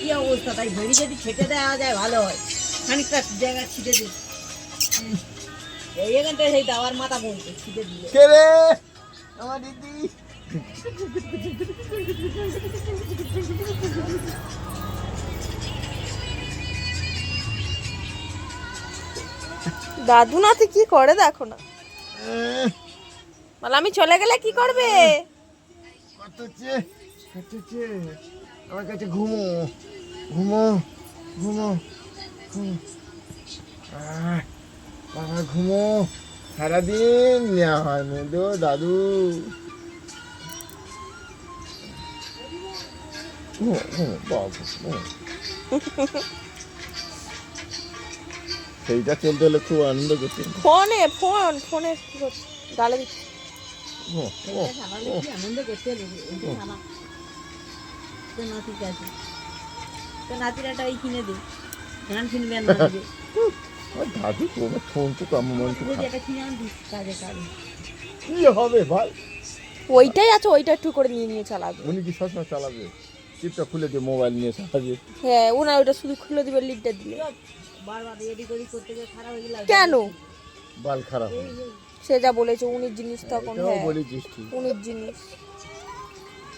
কি অবস্থা, তাই ভেড়ি যদি ছেটে দেওয়া যায় ভালো হয়, খানিকটা জায়গা ছিটে দিই। এই এখানটা সেই দাওয়ার মাথা বলতে ছিটে দিলে কে রে আমার দিদি? দাদু নাতি কি করে দেখো না। বলে আমি চলে গেলে কি করবে? কাটছে কাটছে আমার কাছে ঘুমো ঘুমো ঘুমো ঘুমো বাবা ঘুমো সারাদিন নেওয়া হয় মেদো দাদু ঘুমো ঘুমো বাবু ঘুমো। সেইটা চলতে হলে খুব আনন্দ করতে ফোনে কি করছে? গালে দিচ্ছে। আনন্দ করতে তো নাতি কাছে তো নাতিরা ওই কিনে দিই, গান শুনবে না দিবে। দাদু তোমার ফোন তো কাম মন এটা কিনে আনবি কাজে কাজে কি হবে ভাই? ওইটাই আছে, ওইটা একটু করে নিয়ে নিয়ে চালাবে। উনি কি সবসময় চালাবে? চিপটা খুলে দিয়ে মোবাইল নিয়ে চালাবে। হ্যাঁ, ওনা ওইটা শুধু খুলে দিবে, লিডটা দিলে। বারবার এদিক ওদিক করতে গিয়ে খারাপ হয়ে গেল। কেন? বাল খারাপ হবে। সে যা বলেছে উনির জিনিস তখন। এটাও হ্যাঁ, বলেছিস ঠিক। উনির জিনিস।